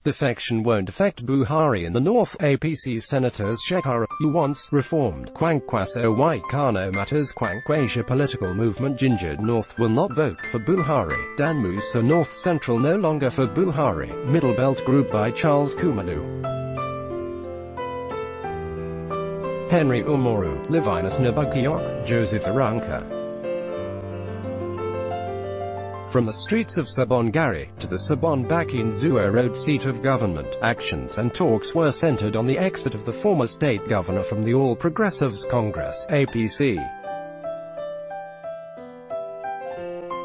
defection won't affect Buhari in the north. APC Senators Shekhar, who once reformed Kwankwaso why Kano matters. Kwankwaso political movement gingered north will not vote for Buhari. Dan Musa North Central no longer for Buhari. Middle Belt Group by Charles Kumanu. Henry Umoru, Levinus Nabukiyok, Joseph Aranka. From the streets of Sabongari to the Sabon-Bakin-Zuo road seat of government, actions and talks were centered on the exit of the former state governor from the All Progressives Congress (APC).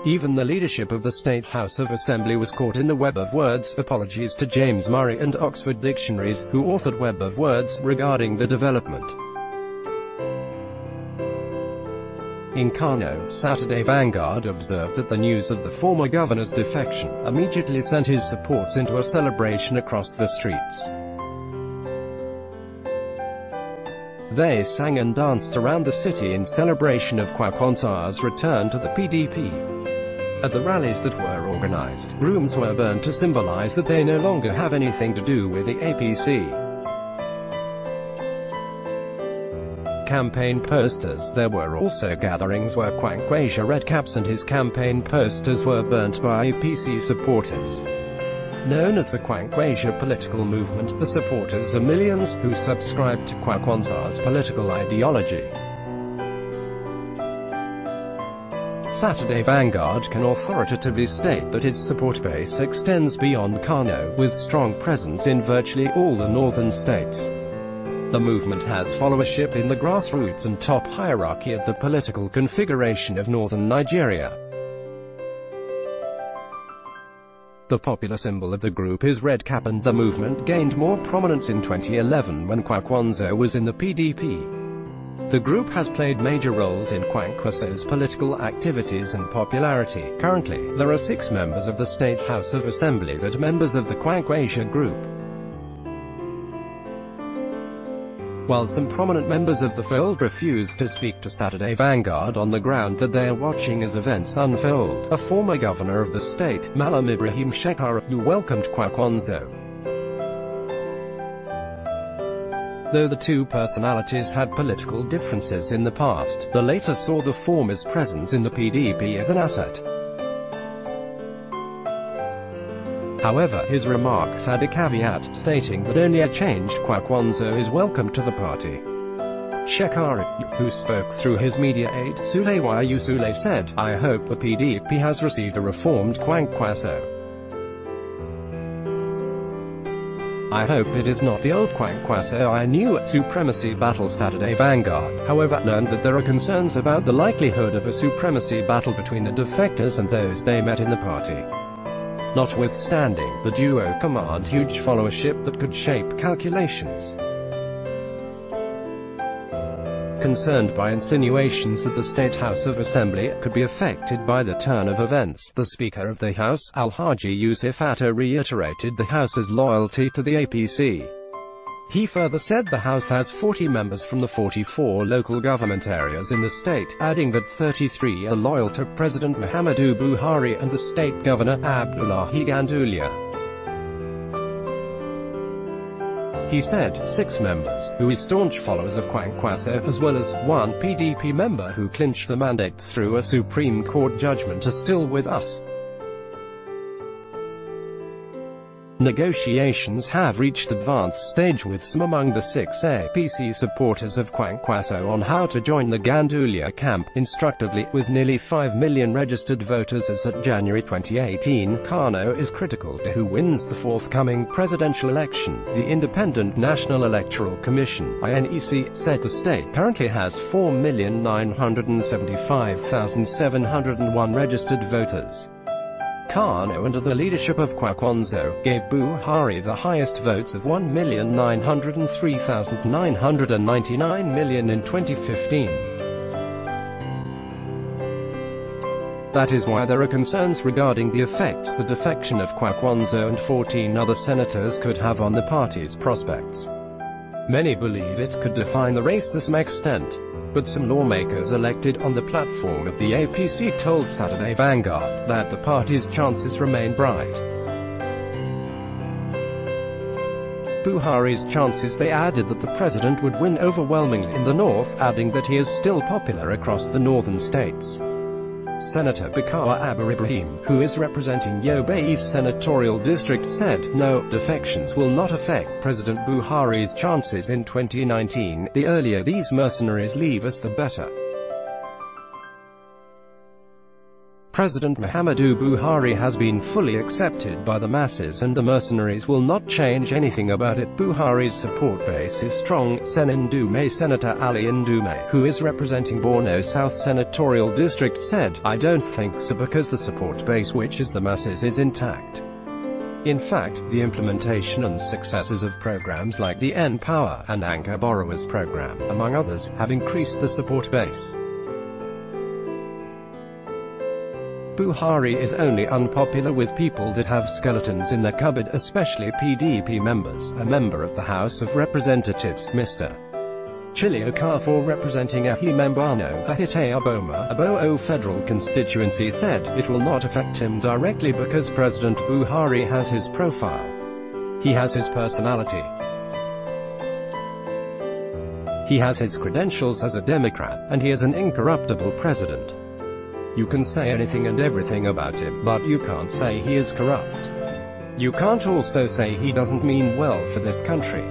Even the leadership of the State House of Assembly was caught in the web of words. Apologies to James Murray and Oxford Dictionaries, who authored Web of Words regarding the development. In Kano, Saturday Vanguard observed that the news of the former governor's defection immediately sent his supports into a celebration across the streets. They sang and danced around the city in celebration of Kwankwaso's return to the PDP. At the rallies that were organized, rooms were burned to symbolize that they no longer have anything to do with the APC. Campaign posters. There were also gatherings where Kwankwaso red caps and his campaign posters were burnt by APC supporters. Known as the Kwankwaso political movement, the supporters are millions who subscribe to Kwankwaso's political ideology. Saturday Vanguard can authoritatively state that its support base extends beyond Kano, with strong presence in virtually all the northern states. The movement has followership in the grassroots and top hierarchy of the political configuration of northern Nigeria. The popular symbol of the group is red cap, and the movement gained more prominence in 2011 when Kwankwaso was in the PDP. The group has played major roles in Kwankwaso's political activities and popularity. Currently, there are 6 members of the State House of Assembly that are members of the Kwankwaso group. While some prominent members of the fold refuse to speak to Saturday Vanguard on the ground that they are watching as events unfold, a former governor of the state, Malam Ibrahim Shekhar, who welcomed Kwankwaso. Though the two personalities had political differences in the past, the latter saw the former's presence in the PDP as an asset. However, his remarks had a caveat, stating that only a changed Kwankwaso is welcome to the party. Shekhar, who spoke through his media aide, Sule Sule said, "I hope the PDP has received a reformed Kwankwaso. I hope it is not the old Kwankwaso I knew at Supremacy Battle." Saturday Vanguard, however, learned that there are concerns about the likelihood of a supremacy battle between the defectors and those they met in the party. Notwithstanding, the duo command huge followership that could shape calculations. Concerned by insinuations that the State House of Assembly could be affected by the turn of events, the Speaker of the House, Alhaji Yusuf Atto, reiterated the House's loyalty to the APC. He further said the House has 40 members from the 44 local government areas in the state, adding that 33 are loyal to President Muhammadu Buhari and the state governor, Abdullahi Ganduje. He said, 6 members, who are staunch followers of Kwankwaso, as well as 1 PDP member who clinched the mandate through a Supreme Court judgment, are still with us. Negotiations have reached advanced stage with some among the 6 APC supporters of Kwankwaso on how to join the Ganduje camp. Instructively, with nearly 5 million registered voters as at January 2018, Kano is critical to who wins the forthcoming presidential election. The Independent National Electoral Commission (INEC) said the state currently has 4,975,701 registered voters. Kano, under the leadership of Kwankwaso, gave Buhari the highest votes of 1,903,999 million in 2015. That is why there are concerns regarding the effects the defection of Kwankwaso and 14 other senators could have on the party's prospects. Many believe it could define the race to some extent. But some lawmakers elected on the platform of the APC told Saturday Vanguard that the party's chances remain bright. Buhari's chances. They added that the president would win overwhelmingly in the north, adding that he is still popular across the northern states. Senator Bakar Abu Ibrahim, who is representing Yobe senatorial district, said, "No, defections will not affect President Buhari's chances in 2019. The earlier these mercenaries leave us, the better." President Muhammadu Buhari has been fully accepted by the masses and the mercenaries will not change anything about it. Buhari's support base is strong, Senator Ali Ndume, who is representing Borno South Senatorial District, said, "I don't think so because the support base, which is the masses, is intact. In fact, the implementation and successes of programs like the N-Power and Anchor Borrowers Program, among others, have increased the support base." Buhari is only unpopular with people that have skeletons in their cupboard, especially PDP members. A member of the House of Representatives, Mr. Chili Okafor, representing Ehimembano, Ahite Aboma, federal constituency, said, "It will not affect him directly because President Buhari has his profile. He has his personality. He has his credentials as a Democrat, and he is an incorruptible president. You can say anything and everything about him, but you can't say he is corrupt. You can't also say he doesn't mean well for this country."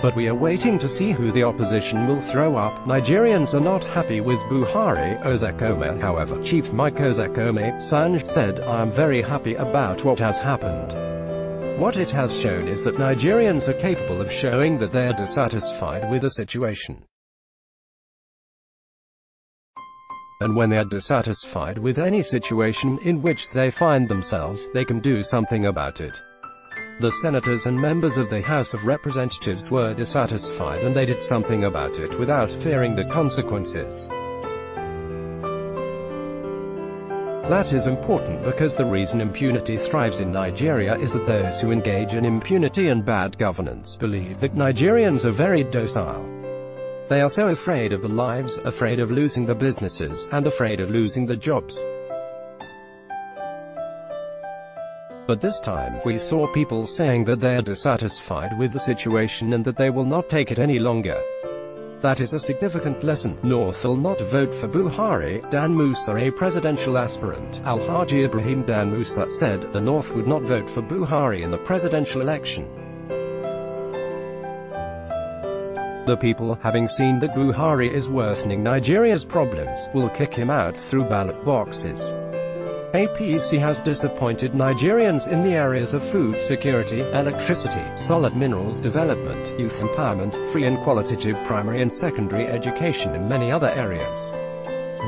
But we are waiting to see who the opposition will throw up. Nigerians are not happy with Buhari. Ozekome, however, Chief Mike Ozekome, Sanj, said, "I am very happy about what has happened. What it has shown is that Nigerians are capable of showing that they are dissatisfied with the situation. And when they are dissatisfied with any situation in which they find themselves, they can do something about it." The senators and members of the House of Representatives were dissatisfied and they did something about it without fearing the consequences. That is important because the reason impunity thrives in Nigeria is that those who engage in impunity and bad governance believe that Nigerians are very docile. They are so afraid of the lives, afraid of losing the businesses, and afraid of losing the jobs. But this time, we saw people saying that they are dissatisfied with the situation and that they will not take it any longer. That is a significant lesson. North will not vote for Buhari. Dan Musa, a presidential aspirant, Alhaji Ibrahim Dan Musa, said, "The North would not vote for Buhari in the presidential election. The people, having seen that Buhari is worsening Nigeria's problems, will kick him out through ballot boxes." APC has disappointed Nigerians in the areas of food security, electricity, solid minerals development, youth empowerment, free and qualitative primary and secondary education and many other areas.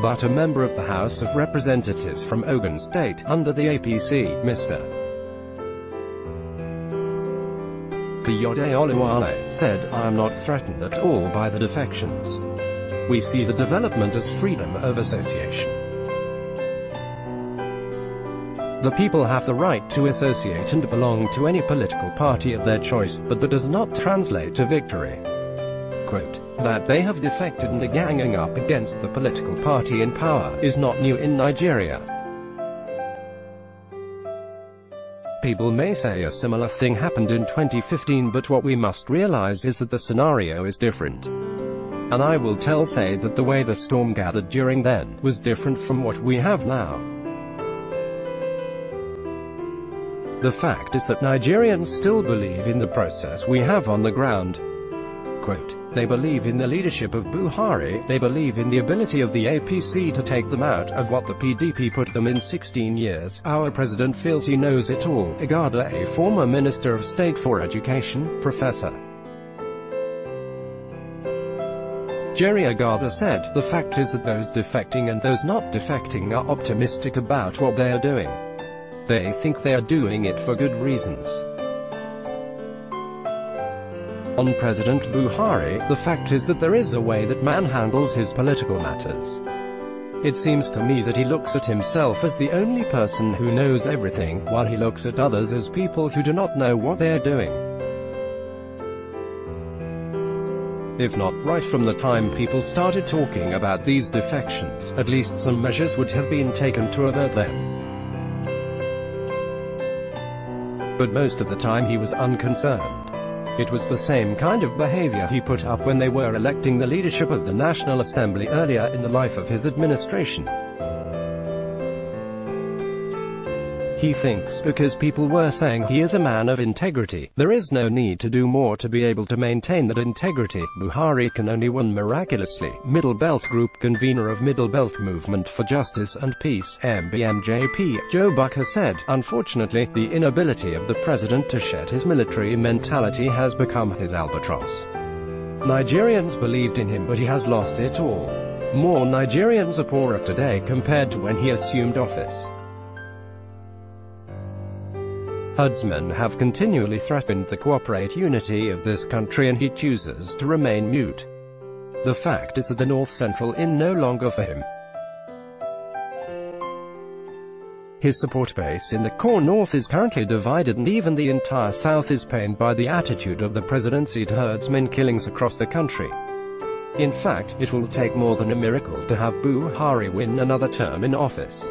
But a member of the House of Representatives from Ogun State, under the APC, Mr. Kayode Oluwale, said, "I am not threatened at all by the defections. We see the development as freedom of association. The people have the right to associate and belong to any political party of their choice, but that does not translate to victory." Quote, "That they have defected and are ganging up against the political party in power is not new in Nigeria. People may say a similar thing happened in 2015, but what we must realize is that the scenario is different. And I will say that the way the storm gathered during then was different from what we have now. The fact is that Nigerians still believe in the process we have on the ground." Quote, "They believe in the leadership of Buhari, they believe in the ability of the APC to take them out of what the PDP put them in 16 years. Our president feels he knows it all." Igada, a former Minister of State for Education, Professor Jerry Igada, said, "The fact is that those defecting and those not defecting are optimistic about what they are doing. They think they are doing it for good reasons." On President Buhari, the fact is that there is a way that man handles his political matters. It seems to me that he looks at himself as the only person who knows everything, while he looks at others as people who do not know what they are doing. If not right from the time people started talking about these defections, at least some measures would have been taken to avert them. but most of the time he was unconcerned. It was the same kind of behavior he put up when they were electing the leadership of the National Assembly earlier in the life of his administration. He thinks because people were saying he is a man of integrity, there is no need to do more to be able to maintain that integrity. Buhari can only win miraculously. Middle Belt Group convener of Middle Belt Movement for Justice and Peace, MBNJP, Joe Bucker said, "Unfortunately, the inability of the president to shed his military mentality has become his albatross. Nigerians believed in him, but he has lost it all. More Nigerians are poorer today compared to when he assumed office." Herdsmen have continually threatened the cooperate unity of this country, and he chooses to remain mute. The fact is that the North Central is no longer for him. His support base in the core North is currently divided, and even the entire South is pained by the attitude of the presidency to herdsmen killings across the country. In fact, it will take more than a miracle to have Buhari win another term in office.